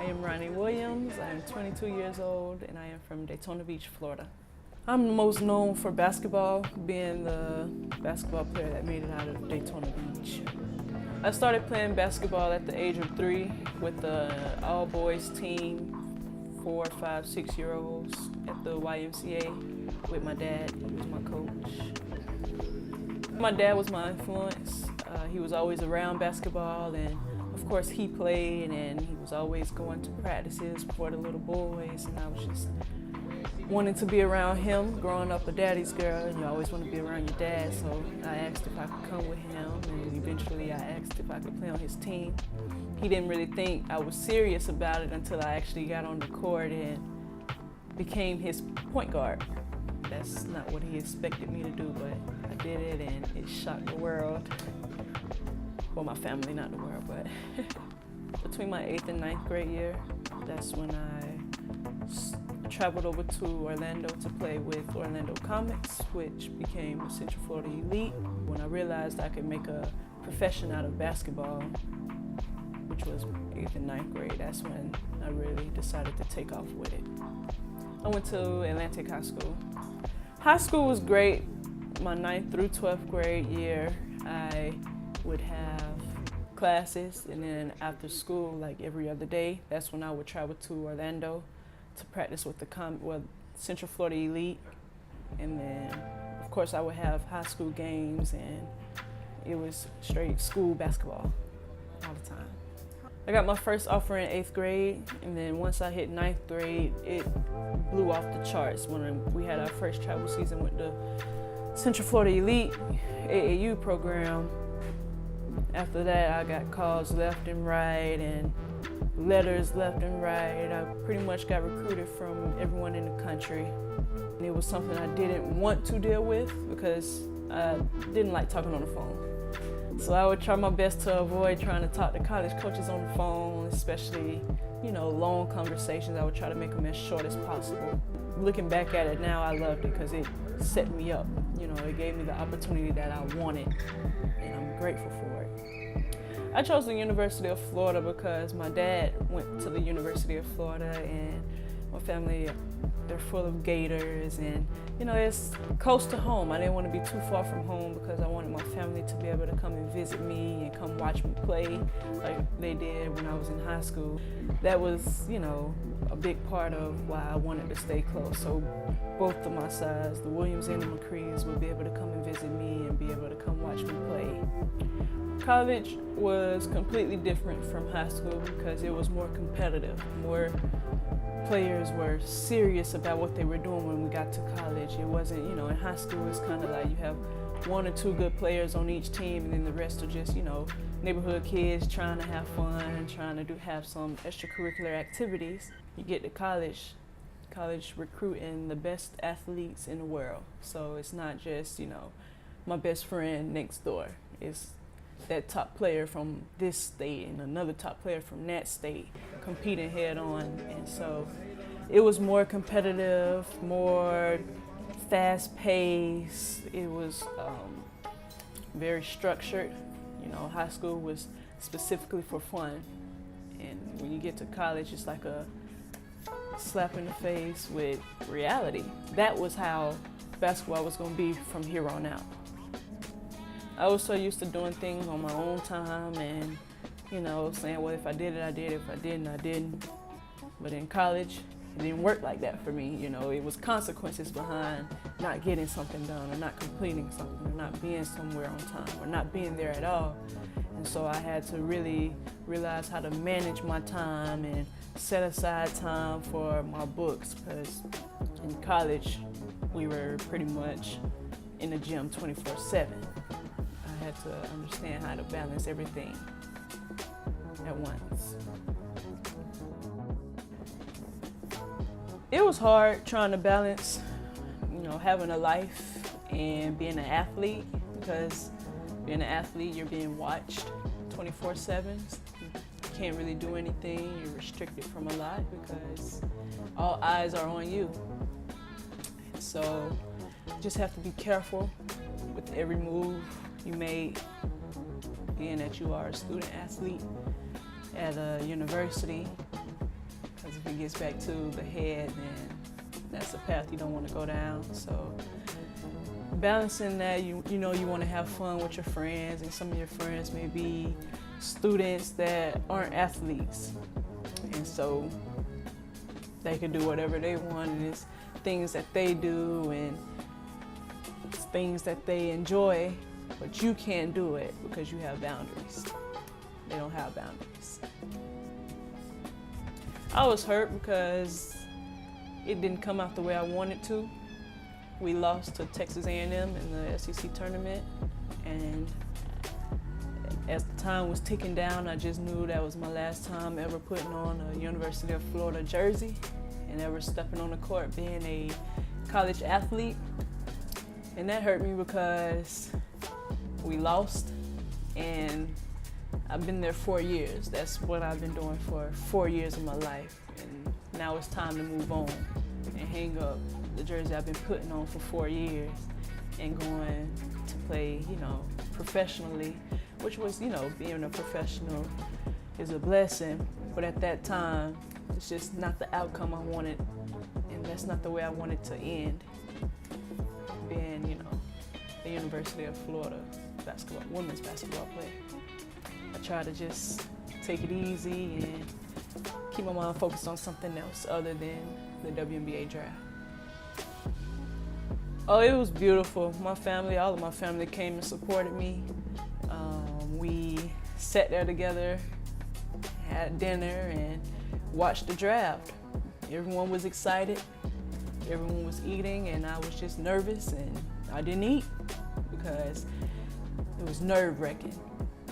am Ronni Williams. I am 22 years old and I am from Daytona Beach, Florida. I'm most known for basketball, being the basketball player that made it out of Daytona Beach. I started playing basketball at the age of 3 with the all-boys team, 4, 5, 6-year-olds at the YMCA with my dad. He was my coach. My dad was my influence. He was always around basketball, and of course he played, and he was always going to practices for the little boys, and I was just wanting to be around him. Growing up a daddy's girl, you always want to be around your dad, so I asked if I could come with him, and eventually I asked if I could play on his team. He didn't really think I was serious about it until I actually got on the court and became his point guard. That's not what he expected me to do, but I did it, and it shocked the world. Well, my family, not the world, but between my 8th and 9th grade year, that's when I traveled over to Orlando to play with Orlando Comets, which became the Central Florida Elite. When I realized I could make a profession out of basketball, which was 8th and 9th grade, that's when I really decided to take off with it. I went to Atlantic High School. High school was great. My 9th through 12th grade year, I would have classes, and then after school, like every other day, that's when I would travel to Orlando to practice with the Central Florida Elite. And then, of course, I would have high school games, and it was straight school basketball all the time. I got my first offer in 8th grade, and then once I hit 9th grade, it blew off the charts when we had our first travel season with the Central Florida Elite AAU program. After that, I got calls left and right and letters left and right. I pretty much got recruited from everyone in the country. And it was something I didn't want to deal with because I didn't like talking on the phone. So I would try my best to avoid trying to talk to college coaches on the phone, especially, long conversations. I would try to make them as short as possible. Looking back at it now, I loved it because it set me up. It gave me the opportunity that I wanted, and I'm grateful for it. I chose the University of Florida because my dad went to the University of Florida, and my family, they're full of Gators, and it's close to home. I didn't want to be too far from home because I wanted my family to be able to come and visit me and come watch me play like they did when I was in high school. That was, a big part of why I wanted to stay close. So both of my sides, the Williams and the McCrees, would be able to come and visit me and be able to come watch me play. College was completely different from high school because it was more competitive. More players were serious about what they were doing when we got to college. It wasn't, in high school it's kind of like you have 1 or 2 good players on each team, and then the rest are just, neighborhood kids trying to have fun, trying to have some extracurricular activities. You get to college recruiting the best athletes in the world. So it's not just, my best friend next door. It's that top player from this state and another top player from that state competing head on. And so it was more competitive, more fast paced. It was very structured. High school was specifically for fun. And when you get to college, it's like a slap in the face with reality. That was how basketball was going to be from here on out. I was so used to doing things on my own time and, saying, well, if I did it, I did it. If I didn't, I didn't. But in college, it didn't work like that for me. It was consequences behind not getting something done or not completing something or not being somewhere on time or not being there at all. And so I had to really realize how to manage my time and set aside time for my books, because in college, we were pretty much in the gym 24/7. I had to understand how to balance everything at once. It was hard trying to balance, having a life and being an athlete, because being an athlete, you're being watched 24/7. You can't really do anything. You're restricted from a lot because all eyes are on you. So you just have to be careful with every move you made, being that you are a student athlete at a university. if it gets back to the head, then that's a path you don't want to go down. So balancing that, you know you want to have fun with your friends, and some of your friends may be students that aren't athletes, and so they can do whatever they want, and it's things that they do and it's things that they enjoy, but you can't do it because you have boundaries. They don't have boundaries. I was hurt because it didn't come out the way I wanted to. We lost to Texas A&M in the SEC tournament, and as the time was ticking down, I just knew that was my last time ever putting on a University of Florida jersey and ever stepping on the court being a college athlete. And that hurt me because we lost, and I've been there 4 years. That's what I've been doing for 4 years of my life, and now it's time to move on and hang up the jersey I've been putting on for 4 years and going to play, professionally, which was, being a professional is a blessing, but at that time, it's just not the outcome I wanted, and that's not the way I wanted to end, being, the University of Florida women's basketball player. I try to just take it easy and keep my mind focused on something else other than the WNBA draft. Oh, it was beautiful. All of my family came and supported me. We sat there together, had dinner, and watched the draft. Everyone was excited. Everyone was eating, and I was just nervous, and I didn't eat because it was nerve-wracking,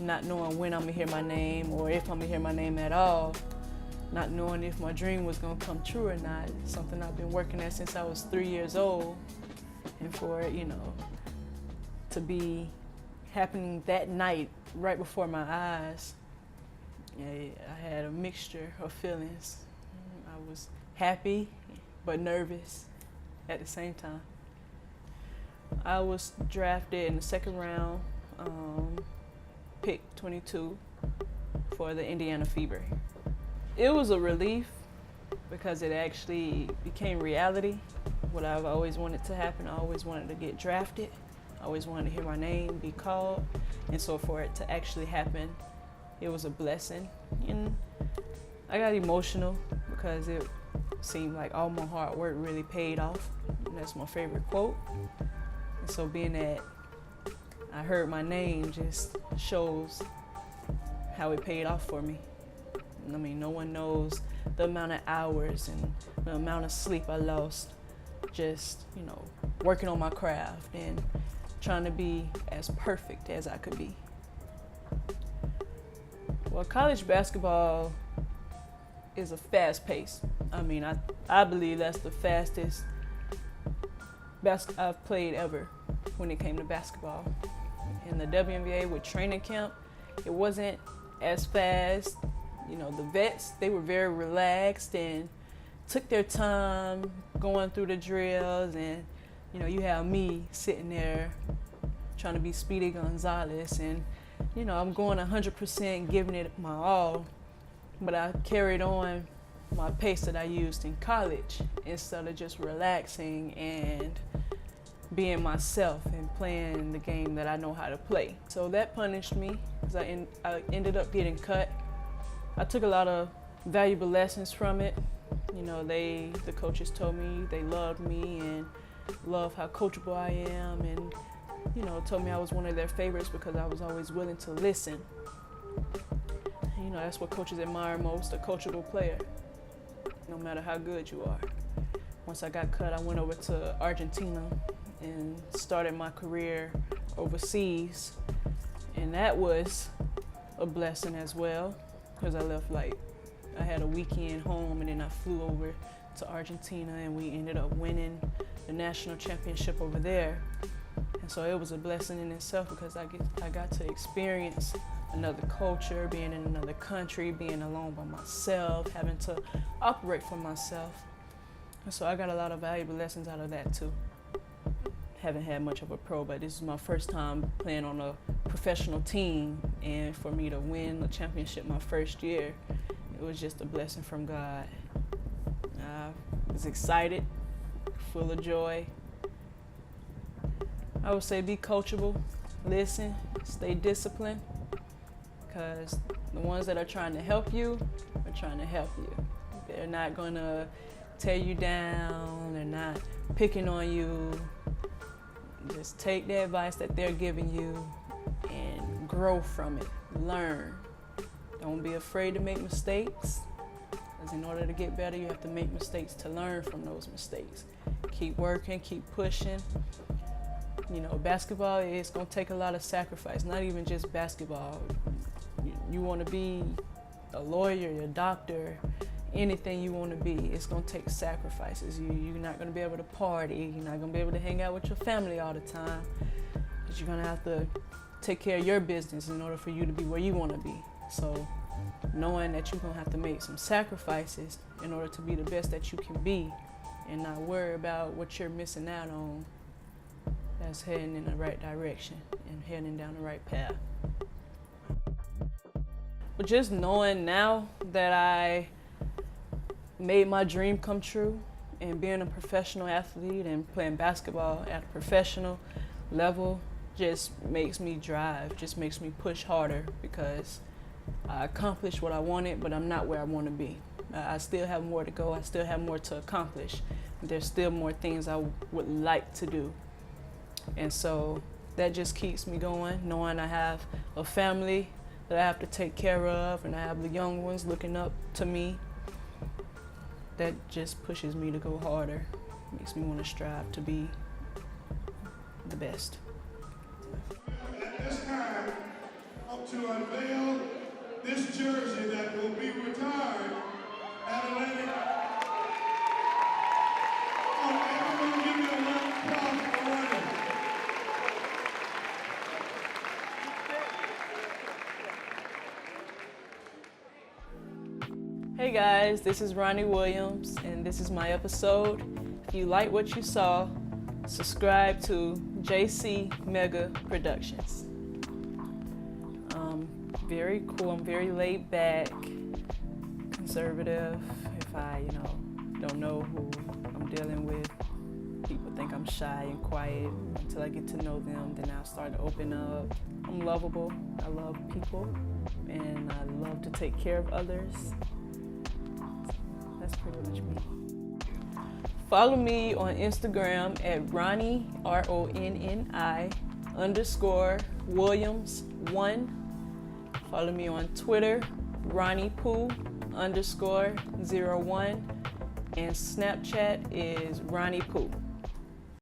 not knowing when I'm gonna hear my name or if I'm gonna hear my name at all, not knowing if my dream was gonna come true or not. It's something I've been working at since I was 3 years old, and for it, to be happening that night right before my eyes, I had a mixture of feelings. I was happy but nervous at the same time. I was drafted in the second round, pick 22 for the Indiana Fever. It was a relief because it actually became reality. What I've always wanted to happen, I always wanted to get drafted. I always wanted to hear my name be called. And so for it to actually happen, it was a blessing. And I got emotional because it seemed like all my hard work really paid off. And that's my favorite quote. And so being that I heard my name just shows how it paid off for me. I mean, no one knows the amount of hours and the amount of sleep I lost just, working on my craft and trying to be as perfect as I could be. Well, college basketball is a fast pace. I mean, I believe that's the fastest I've played ever when it came to basketball. In the WNBA with training camp, it wasn't as fast. The vets, they were very relaxed and took their time going through the drills, and you have me sitting there trying to be Speedy Gonzalez, and I'm going 100%, giving it my all, but I carried on my pace that I used in college instead of just relaxing and being myself and playing the game that I know how to play. So that punished me because I ended up getting cut. I took a lot of valuable lessons from it. The coaches told me they loved me and loved how coachable I am, and told me I was one of their favorites because I was always willing to listen. That's what coaches admire most, a coachable player, no matter how good you are. Once I got cut, I went over to Argentina and started my career overseas, and that was a blessing as well because I left I had a weekend home, and then I flew over to Argentina, and we ended up winning the national championship over there. And so it was a blessing in itself because I got to experience another culture, being in another country, being alone by myself, having to operate for myself. And so I got a lot of valuable lessons out of that too. Haven't had much of a pro, but this is my first time playing on a professional team, and for me to win the championship my first year, it was just a blessing from God. I was excited, full of joy. I would say be coachable, listen, stay disciplined, because the ones that are trying to help you are trying to help you. They're not gonna tear you down, they're not picking on you. Just take the advice that they're giving you and grow from it, learn. Don't be afraid to make mistakes, because in order to get better, you have to make mistakes to learn from those mistakes. Keep working, keep pushing. You know, basketball is gonna take a lot of sacrifice, not even just basketball. You wanna be a lawyer, a doctor, anything you wanna be, it's gonna take sacrifices. You're not gonna be able to party, you're not gonna be able to hang out with your family all the time, because you're gonna have to take care of your business in order for you to be where you wanna be. So knowing that you're gonna have to make some sacrifices in order to be the best that you can be and not worry about what you're missing out on, that's heading in the right direction and heading down the right path. But just knowing now that I made my dream come true and being a professional athlete and playing basketball at a professional level just makes me drive, just makes me push harder, because I accomplished what I wanted, but I'm not where I want to be. I still have more to go, I still have more to accomplish. There's still more things I would like to do. And so that just keeps me going, knowing I have a family that I have to take care of, and I have the young ones looking up to me. That just pushes me to go harder, makes me want to strive to be the best. At this time, up to unveil this jersey that will be retired at Atlantic. Everyone give me a round of applause for Ronni. Hey guys, this is Ronni Williams, and this is my episode. If you like what you saw, subscribe to JC Mega Productions. Very cool, I'm very laid back, conservative. If I, don't know who I'm dealing with, people think I'm shy and quiet. Until I get to know them, then I'll start to open up. I'm lovable, I love people, and I love to take care of others. That's pretty much me. Follow me on Instagram at Ronni, RONNI_Williams1. Follow me on Twitter, RonniePoo_01. And Snapchat is Ronnie Poo.